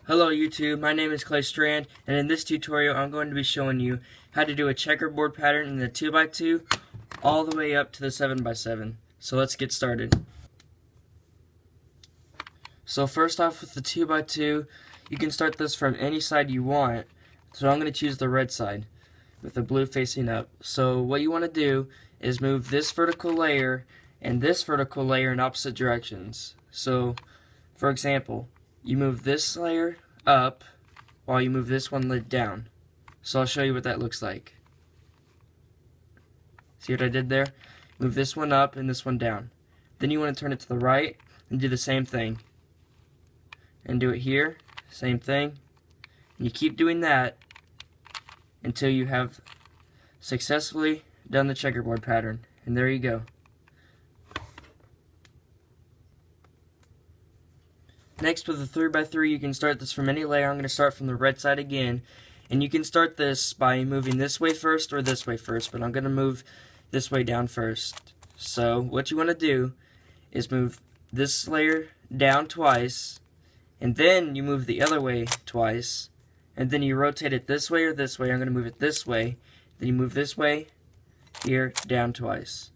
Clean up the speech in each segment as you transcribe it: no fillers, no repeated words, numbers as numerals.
Hello YouTube, my name is Clay Strand, and in this tutorial I'm going to be showing you how to do a checkerboard pattern in the 2x2 all the way up to the 7x7. So let's get started. So first off, with the 2x2, you can start this from any side you want. So I'm going to choose the red side with the blue facing up. So what you want to do is move this vertical layer and this vertical layer in opposite directions. So for example, you move this layer up while you move this one down. So I'll show you what that looks like. See what I did there? Move this one up and this one down. Then you want to turn it to the right and do the same thing. And do it here, same thing. And you keep doing that until you have successfully done the checkerboard pattern. And there you go. Next, with the 3x3, you can start this from any layer. I'm going to start from the red side again. And you can start this by moving this way first or this way first, but I'm going to move this way down first. So what you want to do is move this layer down twice, and then you move the other way twice, and then you rotate it this way or this way. I'm going to move it this way. Then you move this way, here, down twice.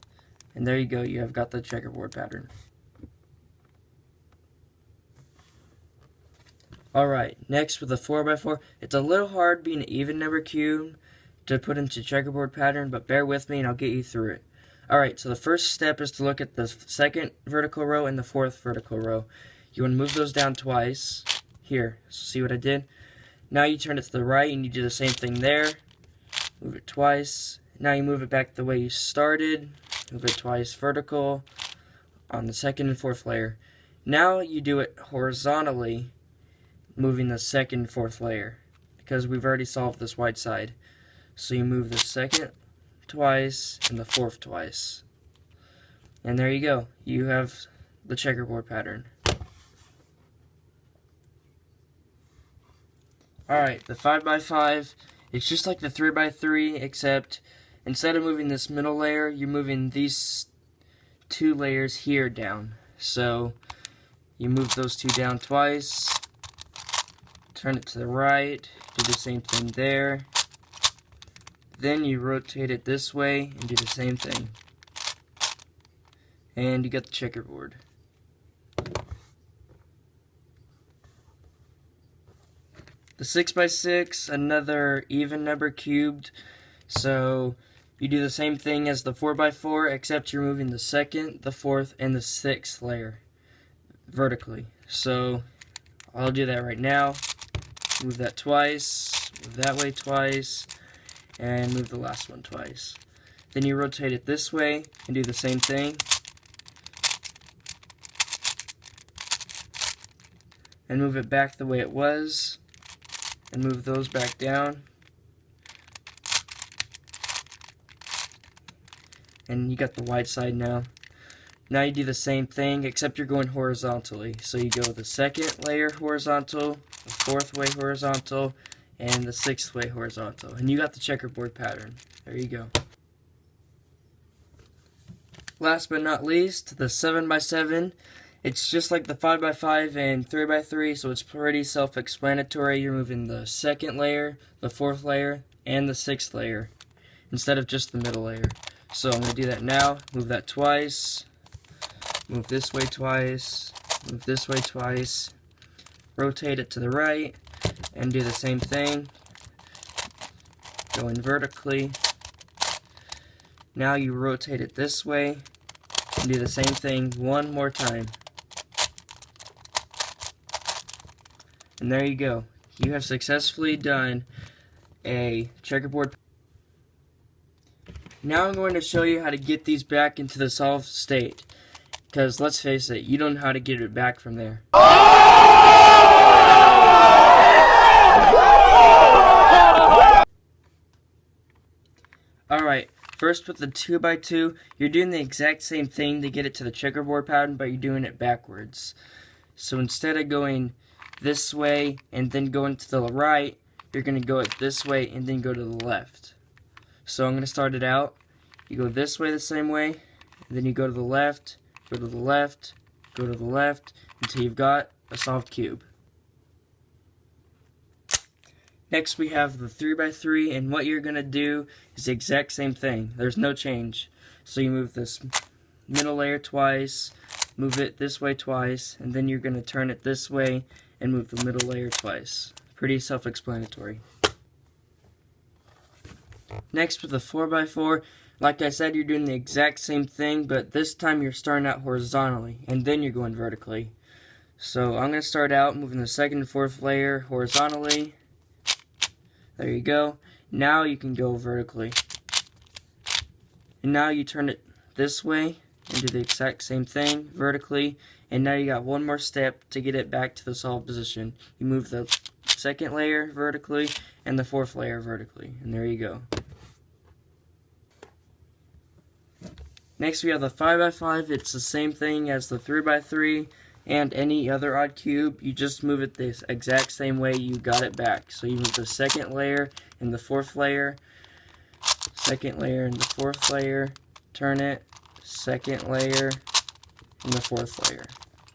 And there you go, you have got the checkerboard pattern. Alright, next with the 4x4, it's a little hard being an even number cube to put into checkerboard pattern, but bear with me and I'll get you through it. Alright, so the first step is to look at the second vertical row and the fourth vertical row. You want to move those down twice. Here, see what I did? Now you turn it to the right and you do the same thing there. Move it twice. Now you move it back the way you started. Move it twice vertical on the second and fourth layer. Now you do it horizontally, moving the second and fourth layer, because we've already solved this white side. So you move the second twice and the fourth twice. And there you go. You have the checkerboard pattern. Alright, the 5x5, it's just like the 3x3, except instead of moving this middle layer, you're moving these two layers here down. So you move those two down twice, turn it to the right, do the same thing there. Then you rotate it this way and do the same thing. And you got the checkerboard. The 6x6, another even number cubed. So you do the same thing as the 4x4, except you're moving the second, the fourth, and the sixth layer vertically. So I'll do that right now. Move that twice, move that way twice, and move the last one twice. Then you rotate it this way and do the same thing. And move it back the way it was. And move those back down. And you got the white side now. Now you do the same thing, except you're going horizontally. So you go the second layer horizontal, the fourth way horizontal, and the sixth way horizontal. And you got the checkerboard pattern. There you go. Last but not least, the 7x7. It's just like the 5x5 and 3x3, so it's pretty self-explanatory. You're moving the second layer, the fourth layer, and the sixth layer, instead of just the middle layer. So I'm going to do that now. Move that twice. Move this way twice, move this way twice, rotate it to the right, and do the same thing, going vertically. Now you rotate it this way, and do the same thing one more time. And there you go. You have successfully done a checkerboard. Now I'm going to show you how to get these back into the solved state. Because, let's face it, you don't know how to get it back from there. Alright, first with the 2x2, you're doing the exact same thing to get it to the checkerboard pattern, but you're doing it backwards. So instead of going this way and then going to the right, you're going to go it this way and then go to the left. So I'm going to start it out. You go this way the same way, and then you go to the left, go to the left, go to the left, until you've got a solved cube. Next we have the 3x3, and what you're going to do is the exact same thing. There's no change. So you move this middle layer twice, move it this way twice, and then you're going to turn it this way and move the middle layer twice. Pretty self-explanatory. Next with the 4x4, like I said, you're doing the exact same thing, but this time you're starting out horizontally, and then you're going vertically. So I'm going to start out moving the second and fourth layer horizontally. There you go. Now you can go vertically. And now you turn it this way and do the exact same thing vertically. And now you got one more step to get it back to the solid position. You move the second layer vertically and the fourth layer vertically. And there you go. Next we have the 5x5. It's the same thing as the 3x3 and any other odd cube. You just move it the exact same way you got it back. So you move the second layer and the fourth layer, second layer and the fourth layer, turn it, second layer and the fourth layer,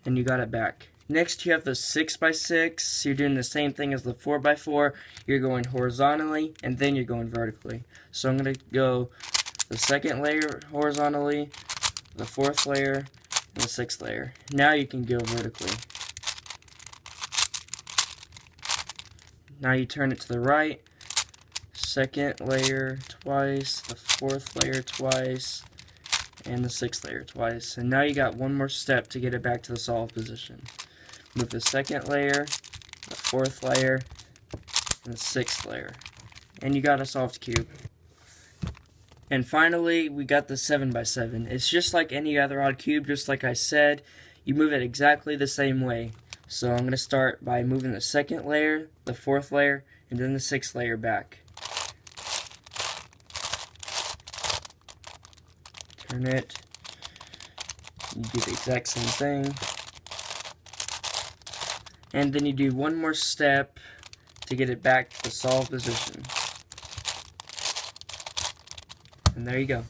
and you got it back. Next you have the 6x6. You're doing the same thing as the 4x4. You're going horizontally and then you're going vertically. So I'm going to go the second layer horizontally, the fourth layer, and the sixth layer. Now you can go vertically. Now you turn it to the right, second layer twice, the fourth layer twice, and the sixth layer twice. And now you got one more step to get it back to the solid position. Move the second layer, the fourth layer, and the sixth layer. And you got a solved cube. And finally, we got the 7x7. It's just like any other odd cube, just like I said. You move it exactly the same way. So I'm going to start by moving the second layer, the fourth layer, and then the sixth layer back. Turn it. You do the exact same thing. And then you do one more step to get it back to the solid position. And there you go.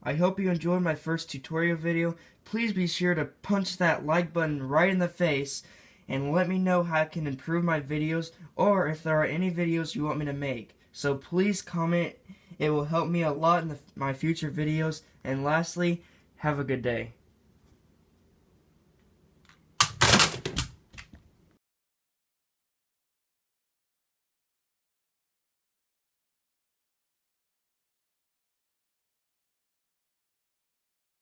I hope you enjoyed my first tutorial video. Please be sure to punch that like button right in the face and let me know how I can improve my videos or if there are any videos you want me to make. So please comment. It will help me a lot in my future videos. And lastly, have a good day.